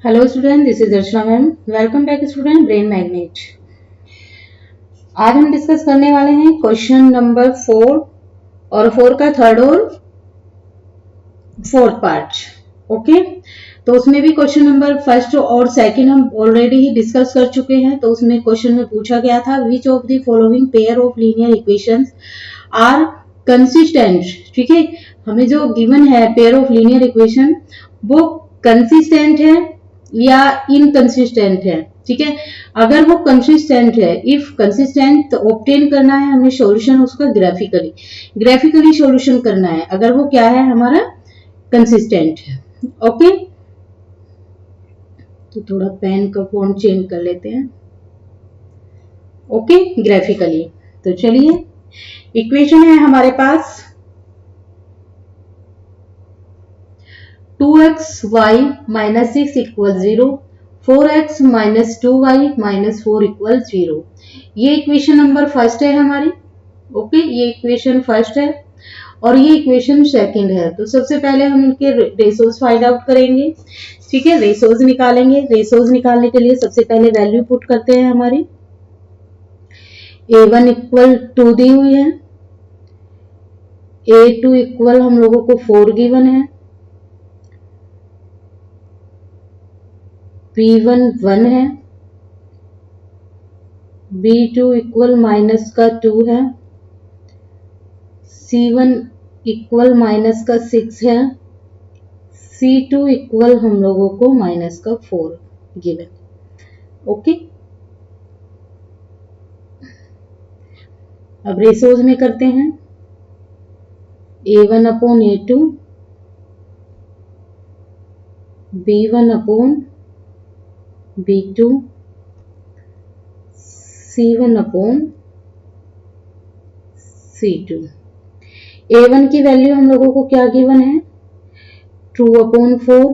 Hello student, this is Darshana ma'am. Welcome back student brain magnet. आज हम discuss करने वाले हैं क्वेश्चन नंबर 4 और 4 का थर्ड और फोर्थ पार्ट। ओके, तो उसमें भी क्वेश्चन नंबर फर्स्ट और सेकंड हम ऑलरेडी ही डिस्कस कर चुके हैं। तो उसमें क्वेश्चन में पूछा गया था which of the following pair of linear equations are consistent. ठीक है, हमें जो गिवन है पेयर ऑफ लीनियर इक्वेशन वो कंसिस्टेंट है या इनकंसिस्टेंट है। ठीक है, अगर वो कंसिस्टेंट है, इफ कंसिस्टेंट तो ऑब्टेन करना है हमें सॉल्यूशन उसका ग्राफिकली सॉल्यूशन करना है। अगर वो क्या है हमारा कंसिस्टेंट है। ओके, तो थोड़ा पेन का फॉन्ट चेंज कर लेते हैं। Okay, graphically. तो चलिए, इक्वेशन है हमारे पास 2xy minus 6 equals 0, 4x minus 2y minus 4 equals 0। ये इक्वेशन नंबर फर्स्ट है हमारी। ओके, ये इक्वेशन फर्स्ट है और ये इक्वेशन सेकंड है। तो सबसे पहले हम इनके रेशोज फाइंड आउट करेंगे। ठीक है, रेशोज निकालेंगे। रेशोज निकालने के लिए सबसे पहले वैल्यू पुट करते हैं। हमारी a1 इक्वल 2 दी हुई है, a2 इक्वल हम लोगों को 4 गिवन है, b1 1 है, b2 इक्वल माइनस का 2 है, c1 इक्वल माइनस का 6 है, c2 इक्वल हम लोगों को माइनस का 4 गिवन। ओके, अब रेशोज में करते हैं। a1 upon a2, b1 upon b2, c1 upon c2। a1 की वैल्यू हम लोगों को क्या गिवन है 2 अपॉन 4,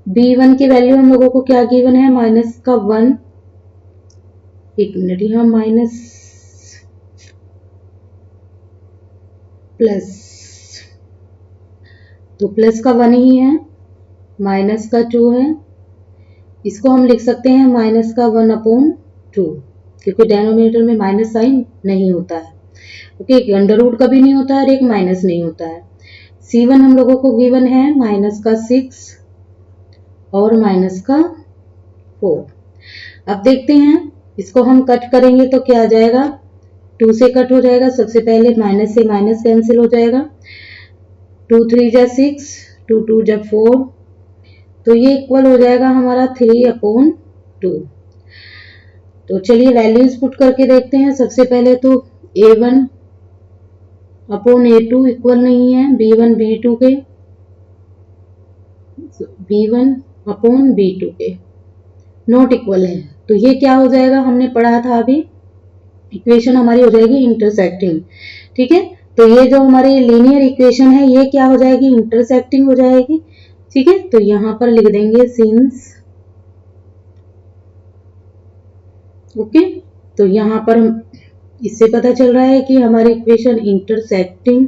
b1 की वैल्यू हम लोगों को क्या गिवन है माइनस का 1। एक मिनट, यहां माइनस प्लस, तो प्लस का 1 ही है, माइनस का 2 है। इसको हम लिख सकते हैं माइनस का 1 अपॉन 2, क्योंकि डेनोमिनेटर में माइनस साइन नहीं होता है। ओके, एक अंडर रूट कभी नहीं होता है और एक माइनस नहीं होता है। c1 हम लोगों को गिवन है माइनस का 6 और माइनस का 4। अब देखते हैं, इसको हम कट करेंगे तो क्या आ जाएगा, 2 से कट हो जाएगा। सबसे पहले माइनस से माइनस कैंसिल हो जाएगा, 2 3 जा 6, 2 2 जा 4, तो ये इक्वल हो जाएगा हमारा 3 अपॉन 2। तो चलिए वैल्यूज पुट करके देखते हैं। सबसे पहले तो a1 अपॉन a2 इक्वल नहीं है b1 b2 के, b1 अपॉन b2 के नॉट इक्वल है। तो ये क्या हो जाएगा, हमने पढ़ा था अभी, इक्वेशन हमारी हो जाएगी इंटरसेक्टिंग। ठीक है, तो ये जो हमारी लीनियर इक्वेशन है ये क्या हो जाएगी, इंटरसेक्टिंग हो जाएगी। ठीक है, तो यहां पर लिख देंगे सिंस। ओके, तो यहां पर इससे पता चल रहा है कि हमारी इक्वेशन इंटरसेक्टिंग।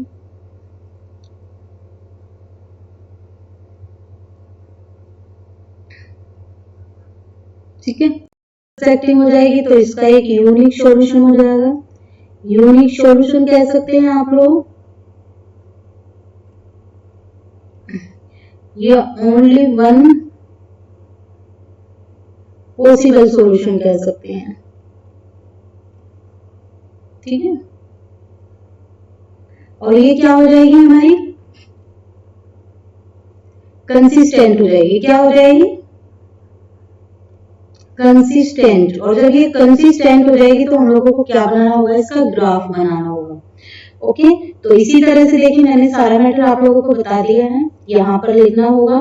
ठीक है, इंटरसेक्टिंग हो जाएगी तो इसका एक यूनिक सॉल्यूशन हो जाएगा। यूनिक सॉल्यूशन कह सकते हैं आप लोग, ये ओनली वन पॉसिबल सॉल्यूशन कह सकते हैं। ठीक है, और ये क्या हो जाएगी हमारी कंसिस्टेंट हो जाएगी। क्या हो जाएगी, कंसिस्टेंट। और जब ये कंसिस्टेंट हो जाएगी तो हम लोगों को क्या बनाना होगा, इसका ग्राफ बनाना होगा। ओके, तो इसी तरह से देखिए मैंने सारा मैटर आप लोगों को बता दिया है, यहाँ पर लिखना होगा।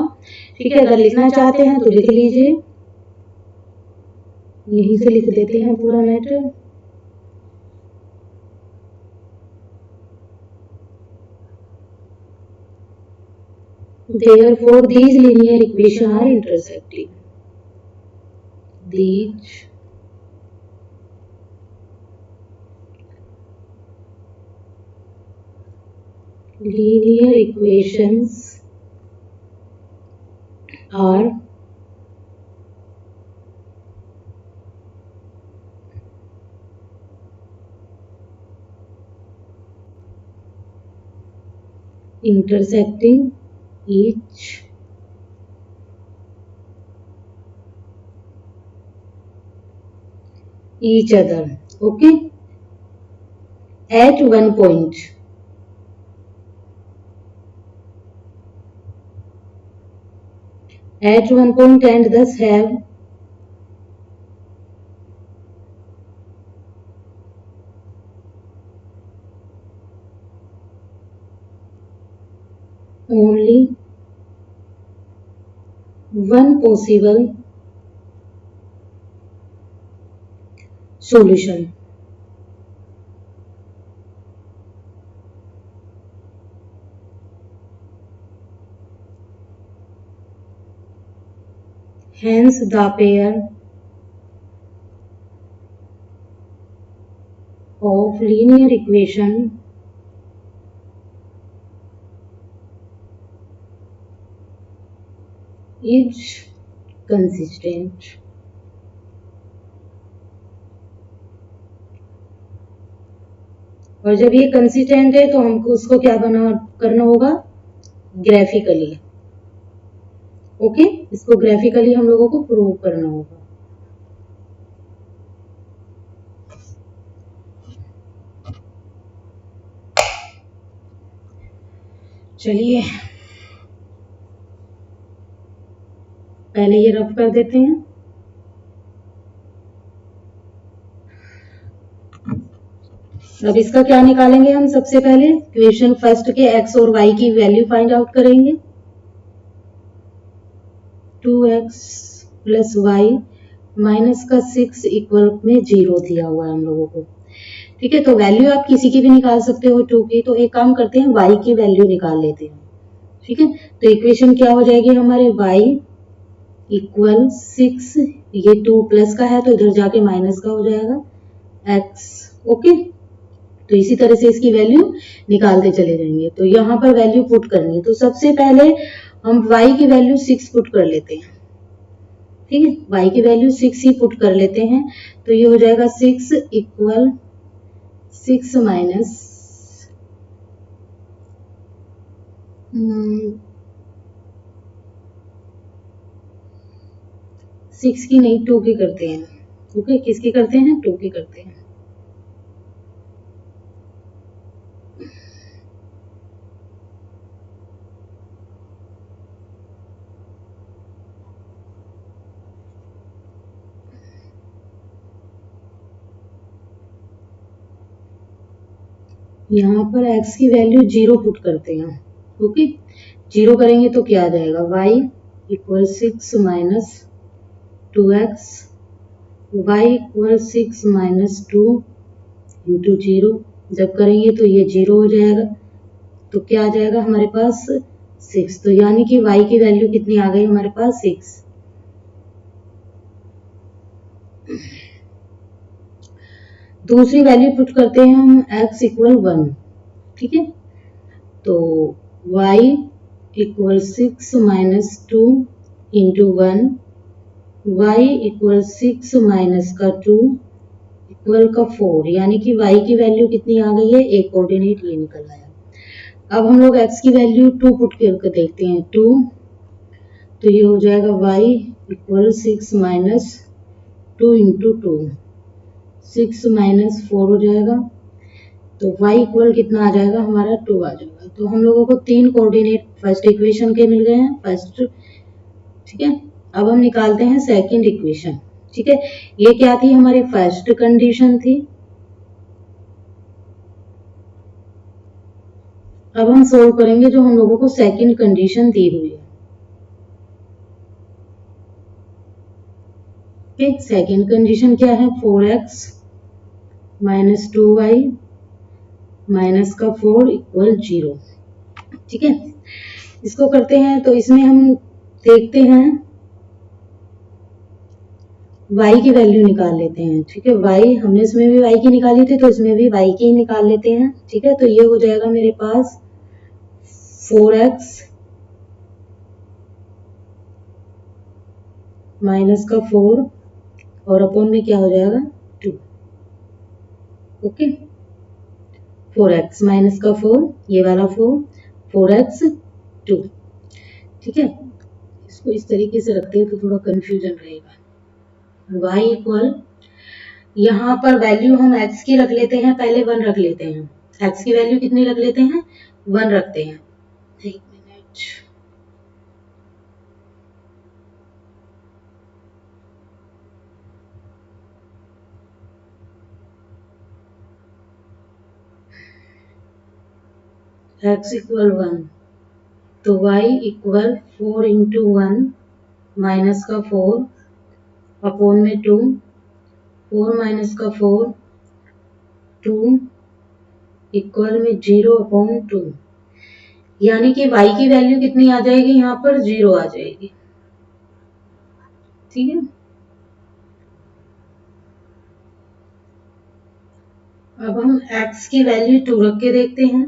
ठीक है, अगर लिखना चाहते हैं तो लिख लीजिए, यहीं से लिख देते हैं पूरा matter. Therefore, these linear equations are intersecting. These linear equations are intersecting each other, okay, at one point. At one point and thus have only one possible solution. Hence the pair of linear equation is consistent. और जब ये consistent है तो हमको उसको क्या करना होगा, ग्राफिकली, ओके, इसको ग्राफिकली हम लोगों को प्रूव करना होगा। चलिए पहले ये रफ कर देते हैं। अब इसका क्या निकालेंगे हम, सबसे पहले इक्वेशन फर्स्ट के x और y की वैल्यू फाइंड आउट करेंगे। 2x प्लस वाई माइनस का 6 इक्वल में 0 दिया हुआ है हम लोगों को, ठीक है। तो वैल्यू आप किसी की भी निकाल सकते हो 2 की, तो एक काम करते हैं y की वैल्यू निकाल लेते हैं, ठीक है। तो इक्वेशन क्या हो जाएगी हमारे, y इक्वल 6, ये 2 प्लस का है तो इधर जाके माइनस का हो जाएगा x, ओके। तो इसी तरह से इसकी वैल्यू निकालते चले जाएंगे। तो यहाँ पर वैल्यू पुट करनी है, तो सबसे पहले हम y की वैल्यू 6 पुट कर लेते हैं, ठीक है। y की वैल्यू 6 ही पुट कर लेते हैं, तो ये हो जाएगा 6 इक्वल 6 माइनस 6 की नहीं 2 की करते हैं, ओके। किसकी करते हैं, 2 की करते हैं। यहाँ पर x की वैल्यू 0 पुट करते हैं, ओके। 0 करेंगे तो क्या आ जाएगा, y equal 6 minus 2x, y equal 6 minus 2 into 0। जब करेंगे तो ये 0 हो जाएगा, तो क्या आ जाएगा हमारे पास 6। तो यानी कि y की वैल्यू कितनी आ गई हमारे पास, 6। दूसरी वैल्यू पुट करते हैं हम x इक्वल 1, ठीक है। तो y equal 6 minus 2 into 1, y equal 6 minus का 2 इक्वल का 4, यानी कि y की वैल्यू कितनी आ गई है, एक कोऑर्डिनेट ये निकल आया। अब हम लोग x की वैल्यू 2 पुट करके देखते हैं, 2, तो ये हो जाएगा y equal 6 minus 2 into 2, 6 minus 4 हो जाएगा, तो y इक्वल कितना आ जाएगा हमारा, 2 आ जाएगा। तो हम लोगों को 3 कोऑर्डिनेट फर्स्ट इक्वेशन के मिल गए हैं, फर्स्ट, ठीक है। अब हम निकालते हैं सेकंड इक्वेशन, ठीक है। ये क्या थी, हमारी फर्स्ट कंडीशन थी। अब हम सोल्व करेंगे जो हम लोगों को सेकंड कंडीशन दी हुई है, ठीक। सेकंड कंडीशन क्या है, 4x माइनस 2y माइनस का 4 इक्वल 0, ठीक है। इसको करते हैं तो इसमें हम देखते हैं y की वैल्यू निकाल लेते हैं, ठीक है। y हमने इसमें भी y की निकाली थी, तो इसमें भी y की निकाल लेते हैं, ठीक है। तो ये हो जाएगा मेरे पास 4x माइनस का 4 और अपॉन में क्या हो जाएगा 2। ओके, 4x माइनस का 4, ये वाला 4x 2। ठीक है, इसको इस तरीके से रखते हैं तो थोड़ा कंफ्यूजन रहेगा। y इक्वल, यहाँ पर वैल्यू हम x की रख लेते हैं, पहले 1 रख लेते हैं। x की वैल्यू कितनी रख लेते हैं, 1 रखते हैं। एक मिनट, x इक्वल 1, तो y इक्वल 4 इंटू 1 माइनस का 4 अपॉन में 2, 4 माइनस का 4 2 इक्वल में 0 अपॉन 2, यानी कि y की वैल्यू कितनी आ जाएगी, यहाँ पर 0 आ जाएगी। ठीक है, अब हम x की वैल्यू 2 रख के देखते हैं।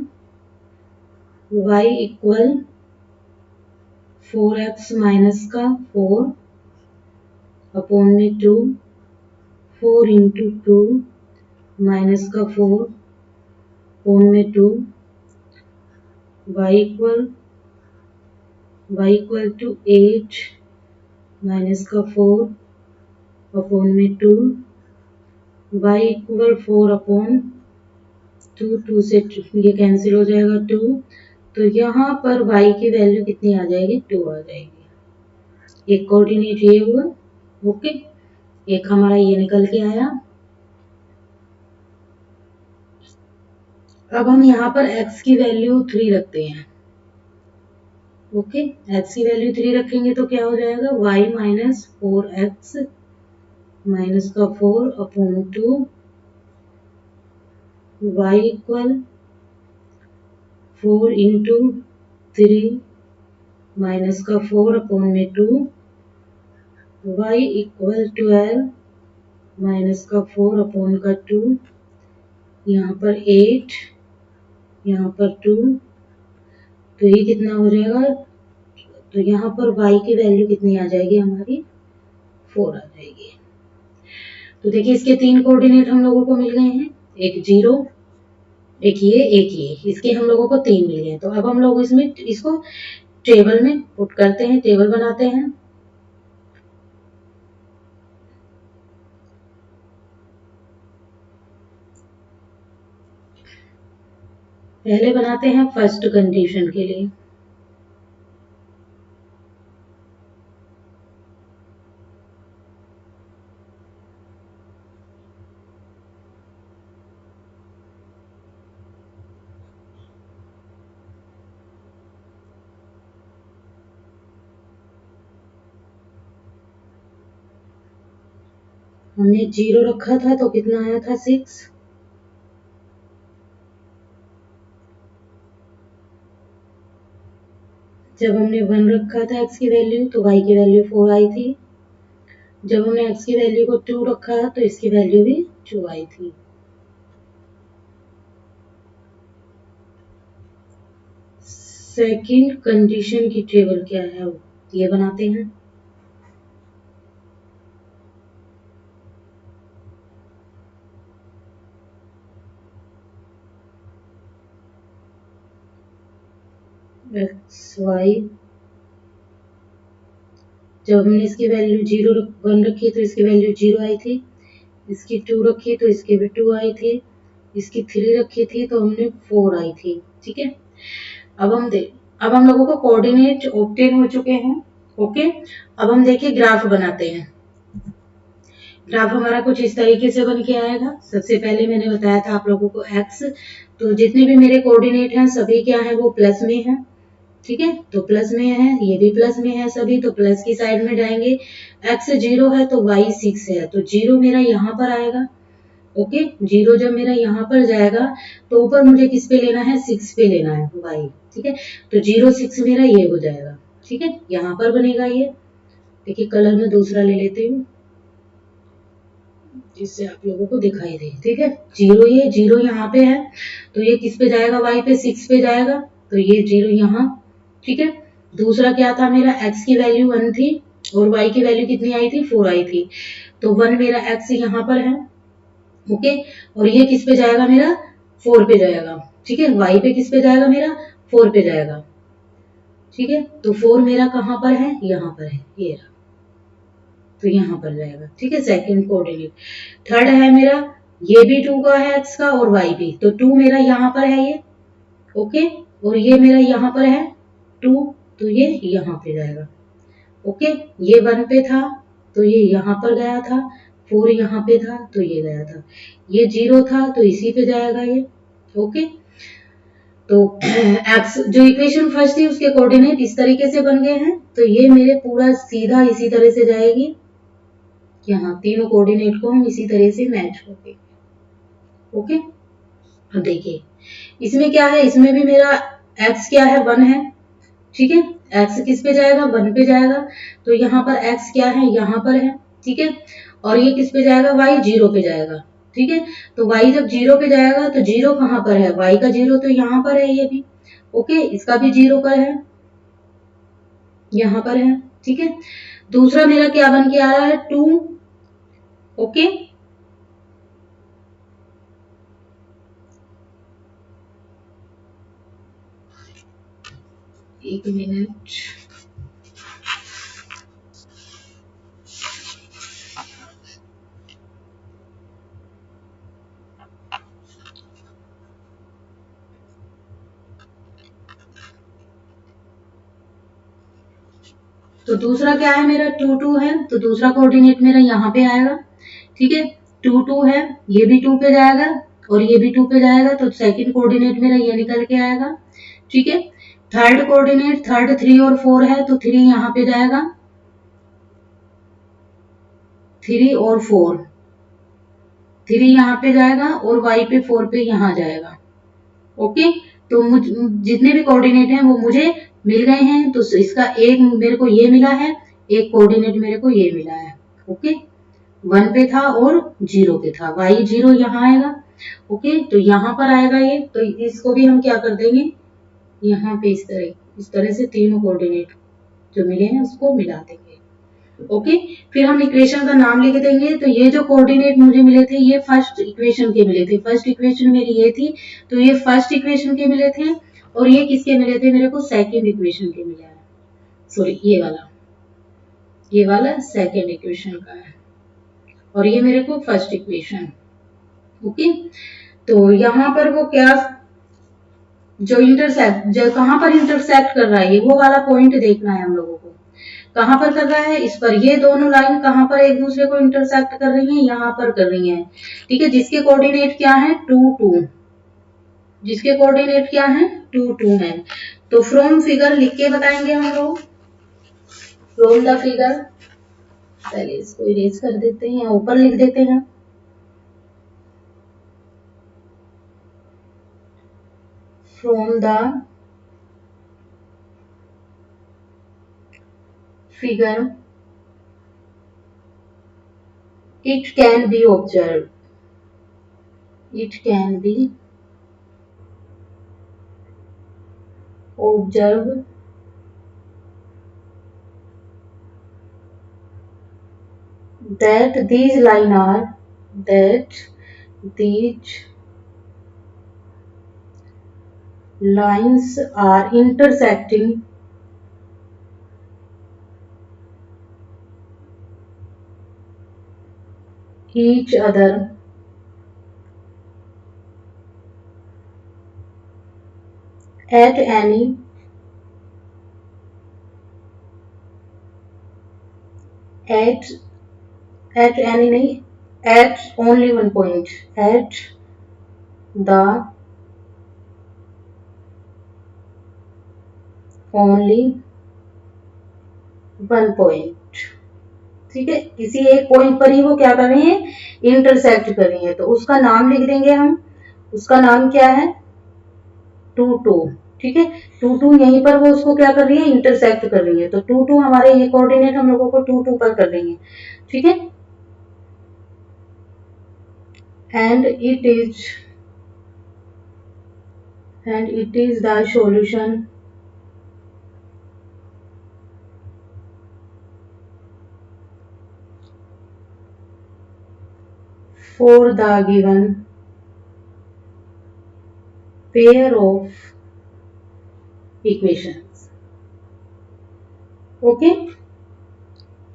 y इक्वल 4x माइनस का 4 अपॉन में 2, 4 इंटू 2 माइनस का 4 अपॉन में 2, y इक्वल टू 8 माइनस का 4 अपॉन में 2, y इक्वल 4 अपॉन 2, 2 से ये कैंसिल हो जाएगा 2, तो यहाँ पर y की वैल्यू कितनी आ जाएगी, 2 आ जाएगी। एक कोऑर्डिनेट ये हुआ। ओके, एक हमारा ये निकल के आया। अब हम यहाँ पर x की वैल्यू 3 रखते हैं। ओके, x की वैल्यू 3 रखेंगे तो क्या हो जाएगा, y माइनस 4x माइनस का 4 upon 2, y equal 4 into 3 minus का 4 अपॉन में 2, y इक्वल 12 माइनस का 4 अपॉन का 2, यहाँ पर 8, यहाँ पर 2, तो ये कितना हो जाएगा, तो यहाँ पर y की वैल्यू कितनी आ जाएगी हमारी, 4 आ जाएगी। तो देखिए इसके 3 कोऑर्डिनेट हम लोगों को मिल गए हैं, एक 0, एक ये, इसके हम लोगों को 3 मिल गए। तो अब हम लोग इसको टेबल में पुट करते हैं, टेबल बनाते हैं। पहले बनाते हैं फर्स्ट कंडीशन के लिए। हमने 0 रखा था तो कितना आया था, 6। जब हमने 1 रखा था x की वैल्यू तो y की वैल्यू 4 आई थी। जब हमने x की वैल्यू को 2 रखा तो इसकी वैल्यू भी 2 आई थी। सेकंड कंडीशन की टेबल क्या है, ये बनाते हैं। एक्स वाई, जब हमने इसकी वैल्यू 1 रखी तो इसकी वैल्यू 0 आई थी, इसकी 2 रखी तो इसकी भी 2 आई थी, इसकी 3 रखी थी तो हमने 4 आई थी। ठीक है, अब हम लोगों को कोऑर्डिनेट ऑब्टेन हो चुके हैं। ओके, अब हम देखिए ग्राफ बनाते हैं। ग्राफ हमारा कुछ इस तरीके से बन के आएगा। सबसे पहले मैंने बताया था आप लोगों को x, तो जितने भी मेरे कोऑर्डिनेट हैं सभी क्या है, वो प्लस में है। ठीक है, तो प्लस में है, ये भी प्लस में है सभी, तो प्लस की साइड में जाएंगे। x 0 है तो y 6 है, तो 0 मेरा यहाँ पर आएगा। ओके, 0 जब मेरा यहाँ पर जाएगा तो ऊपर मुझे किस पे लेना है, 6 पे लेना है y। ठीक है, तो 0 6 मेरा ये हो जाएगा। ठीक है, यहाँ पर बनेगा ये। देखिए कलर में दूसरा ले लेती हूँ जिससे आप लोगों को दिखाई दे। ठीक है, 0 ये 0 यहाँ पे है तो ये किस पे जाएगा, y पे 6 पे जाएगा, तो ये 0 यहाँ, ठीक है। दूसरा क्या था मेरा, x की वैल्यू 1 थी और y की वैल्यू कितनी आई थी, 4 आई थी। तो 1 मेरा x यहाँ पर है, ओके। और ये किस पे जाएगा मेरा, 4 पे जाएगा, ठीक है। y पे किस पे जाएगा मेरा, 4 पे जाएगा, ठीक है। तो 4 मेरा कहाँ पर है, यहाँ पर है, ये रहा, तो यहाँ पर जाएगा, ठीक है, सेकंड कोऑर्डिनेट। थर्ड है मेरा, ये भी 2 का है x का और y भी, तो 2 मेरा यहाँ पर है ये, ओके। और ये मेरा यहाँ पर है 2, तो ये यहाँ पे जाएगा, ओके। ये 1 पे था तो ये यहाँ पर गया था, 4 यहाँ पे था तो ये गया था, ये 0 था तो इसी पे जाएगा ये, ओके। तो एक्स जो इक्वेशन फर्स्ट थी उसके कोऑर्डिनेट इस तरीके से बन गए हैं, तो ये मेरे पूरा सीधा इसी तरह से जाएगी, यहाँ तीनों कोऑर्डिनेट को हम इसी तरह से मैच करके, ओके। अब देखिए इसमें क्या है, इसमें भी मेरा x क्या है, 1 है, ठीक है। x किस पे जाएगा, 1 पे जाएगा, तो यहाँ पर x क्या है, यहाँ पर है, ठीक है। और ये किस पे जाएगा, y 0 पे जाएगा, ठीक है। तो y जब 0 पे जाएगा तो 0 कहाँ पर है, y का 0 तो यहाँ पर है ये भी, ओके। इसका भी 0 पर है, यहाँ पर है, ठीक है। दूसरा मेरा क्या बन के आ रहा है, 2, ओके। एक मिनट, तो दूसरा क्या है मेरा, 2 2 है, तो दूसरा कोऑर्डिनेट मेरा यहाँ पे आएगा, ठीक है। 2 2 है, ये भी 2 पे जाएगा और ये भी 2 पे जाएगा, तो सेकंड कोऑर्डिनेट मेरा ये निकल के आएगा, ठीक है। थर्ड कोऑर्डिनेट, थर्ड 3 और 4 है, तो 3 यहाँ पे जाएगा, 3 और 4, 3 यहाँ पे जाएगा और y पे 4 पे यहाँ जाएगा, ओके। तो जितने भी कोऑर्डिनेट हैं वो मुझे मिल गए हैं, तो इसका एक मेरे को ये मिला है, एक कोऑर्डिनेट मेरे को ये मिला है, ओके। 1 पे था और 0 पे था, y 0 यहाँ आएगा, ओके। तो यहाँ पर आएगा ये, तो इसको भी हम क्या कर देंगे, यहाँ पे इस तरह से तीनों कोऑर्डिनेट जो मिले हैं उसको मिला देंगे, ओके। फिर हम इक्वेशन का नाम लिख देंगे। तो ये जो कोऑर्डिनेट मुझे मिले थे ये फर्स्ट इक्वेशन के मिले थे, फर्स्ट इक्वेशन मेरी ये थी, तो ये फर्स्ट इक्वेशन के मिले थे। और ये किसके मिले थे मेरे को, सेकंड इक्वेशन के मिला है, सॉरी ये वाला सेकंड इक्वेशन का है, और ये मेरे को फर्स्ट इक्वेशन, ओके। तो यहाँ पर वो क्या, जो इंटरसेक्ट, जो कहाँ पर इंटरसेक्ट कर रहा है, ये वो वाला पॉइंट देखना है हम लोगों को, कहाँ पर कर रहा है, इस पर। ये दोनों लाइन कहाँ पर एक दूसरे को इंटरसेक्ट कर रही हैं, यहाँ पर कर रही हैं, ठीक है। जिसके कोऑर्डिनेट क्या है, 2 2, जिसके कोऑर्डिनेट क्या है, 2 2 है। तो फ्रॉम फिगर लिख के बताएंगे हम लोग, फ्रॉम द फिगर, पहले इसको इरेज कर देते हैं या ऊपर लिख देते हैं, from the figure it can be observed, it can be observed that these lines are, that these lines are intersecting each other at any at at any नहीं, at only one point, at the only one point, ठीक है। किसी एक point पर ही वो क्या कर रही है, इंटरसेक्ट कर रही है, तो उसका नाम लिख देंगे हम, उसका नाम क्या है, 2 2, ठीक है। 2 2 यहीं पर वो उसको क्या कर रही है, इंटरसेक्ट कर रही है, तो 2 2 हमारे ये कोऑर्डिनेट हम लोगों को 2 2 पर कर देंगे, ठीक है। And it is and it is the solution for the given pair of equations. Okay,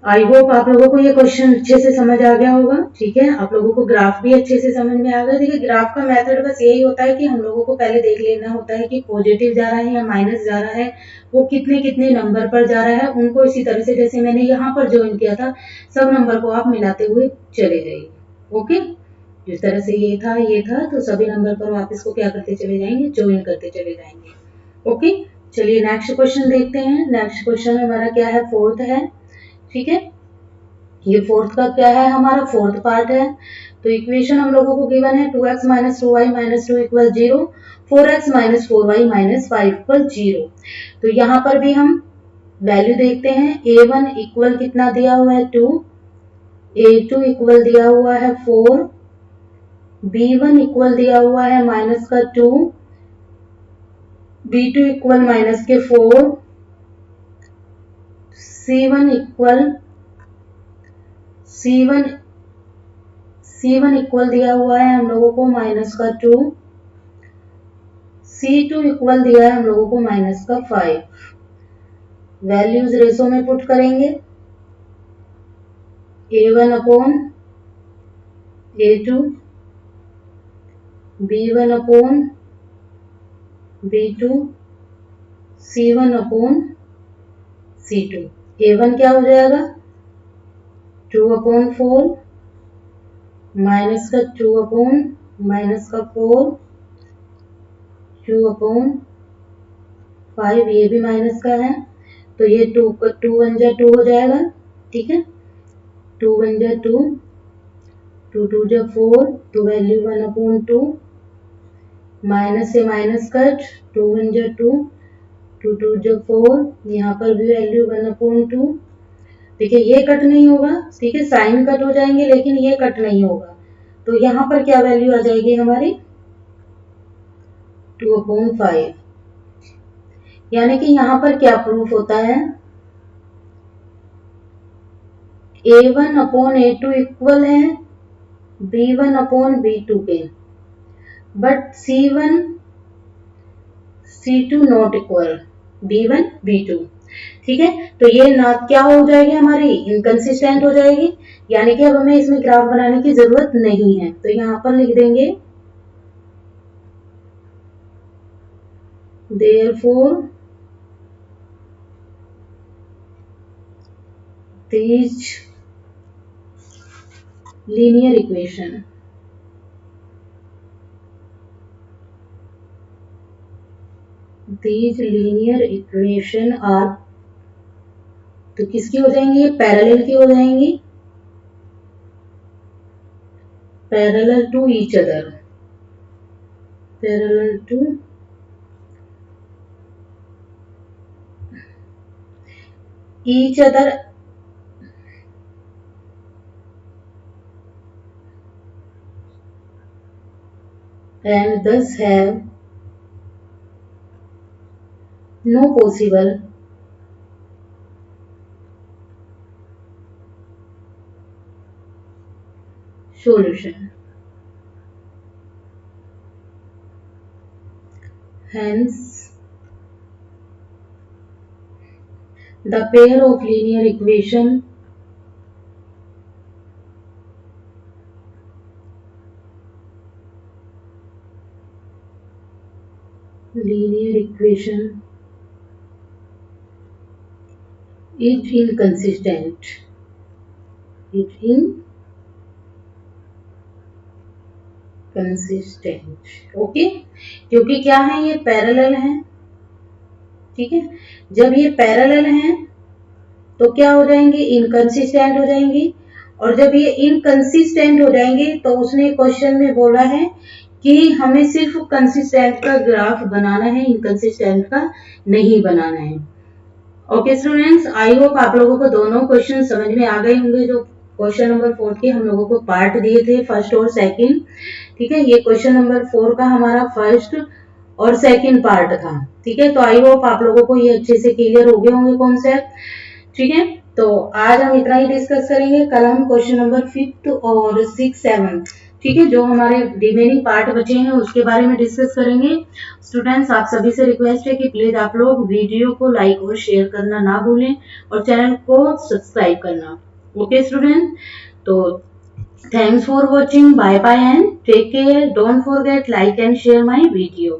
I hope आप लोगों को ये क्वेश्चन अच्छे से समझ आ गया होगा। ठीक है, आप लोगों को ग्राफ भी अच्छे से समझ में आ गया। देखिए, ग्राफ का मेथड बस यही होता है कि हम लोगों को पहले देख लेना होता है कि पॉजिटिव जा रहा है या माइनस जा रहा है, वो कितने कितने नंबर पर जा रहा है। उनको इसी तरह से जैसे मैंने यहाँ पर ज्वाइन किया था, सब नंबर को आप मिलाते हुए चले जाइए। ओके, जिस तरह से ये था तो सभी नंबर पर आप इसको क्या करते चले जाएंगे, ज्वाइन करते चले जाएंगे। ओके, चलिए नेक्स्ट क्वेश्चन देखते हैं। नेक्स्ट क्वेश्चन हमारा क्या है, फोर्थ है। ठीक है, ये फोर्थ का क्या है, हमारा फोर्थ पार्ट है। तो इक्वेशन हम लोगों को गिवन है 2x minus 2y minus 2 equal 0, 4x minus 4y minus 5 equal 0। तो यहाँ पर भी हम वैल्यू देखते हैं। a1 इक्वल कितना दिया हुआ है 2, a2 इक्वल दिया हुआ है 4, b1 इक्वल दिया हुआ है माइनस का 2, b2 इक्वल माइनस के 4, c1 इक्वल दिया हुआ है हम लोगों को माइनस का 2, c2 इक्वल दिया है हम लोगों को माइनस का 5। वैल्यूज रेशो में पुट करेंगे, a1 upon a2, b1 upon b2, c1 upon c2। a1 क्या हो जाएगा 2 अपॉन 4 माइनस का 2 अपॉन माइनस का 4, 2 अपॉन 5, ये भी माइनस का है तो ये 2 वन जा 2 हो जाएगा। ठीक है, 2 वन जा 2, 2 टू जा 4, तो वैल्यू 1 अपॉन 2, माइनस से माइनस कट, 2 वन जा 2, 2 टू जा 4, यहाँ पर भी वैल्यू 1 अपॉन 2। देखिए, ये कट नहीं होगा। ठीक है, साइन कट हो जाएंगे लेकिन ये कट नहीं होगा। तो यहाँ पर क्या वैल्यू आ जाएगी हमारी 2 अपॉन 5। यानी कि यहाँ पर क्या प्रूफ होता है, a1 अपॉन a2 इक्वल है b1 अपॉन b2 के, but c1 c2 not equal b1 b2। ठीक है, तो ये ना क्या हो जाएगी, हमारी इनकंसिस्टेंट हो जाएगी। यानी कि अब हमें इसमें ग्राफ बनाने की जरूरत नहीं है। तो यहाँ पर लिख देंगे therefore these linear equation are, तो किसकी हो जाएंगी, ये पैरेलल की हो जाएंगी, parallel to each other, parallel to each other and thus have no possible solution. Hence, the pair of linear equation is inconsistent. Okay, क्योंकि क्या है, ये पैरेलल है। ठीक है, जब ये पैरेलल हैं तो क्या हो जाएंगे, इनकंसिस्टेंट हो जाएंगी। और जब ये इनकंसिस्टेंट हो जाएंगे तो उसने क्वेश्चन में बोला है कि हमें सिर्फ कंसिस्टेंट का ग्राफ बनाना है, इनकंसिस्टेंट का नहीं बनाना है। ओके स्टूडेंट्स, आई होप आप लोगों को दोनों क्वेश्चन समझ में आ गए होंगे, जो क्वेश्चन नंबर 4 के हम लोगों को पार्ट दिए थे, फर्स्ट और सेकंड। ठीक है, ये क्वेश्चन नंबर 4 का हमारा फर्स्ट और सेकंड पार्ट था। ठीक है, तो आई होप आप लोगों को ये अच्छे से क्लियर हो गए होंगे कॉन्सेप्ट। ठीक है, तो आज हम इतना ही डिस्कस करेंगे। कल हम क्वेश्चन नंबर 5 और 6, 7, ठीक है, जो हमारे रिमेनिंग पार्ट बचे हैं उसके बारे में डिस्कस करेंगे। स्टूडेंट्स, आप सभी से रिक्वेस्ट है कि प्लीज आप लोग वीडियो को लाइक और शेयर करना ना भूलें और चैनल को सब्सक्राइब करना। ओके स्टूडेंट, तो thanks for watching. Bye bye and take care. Don't forget like and share my video.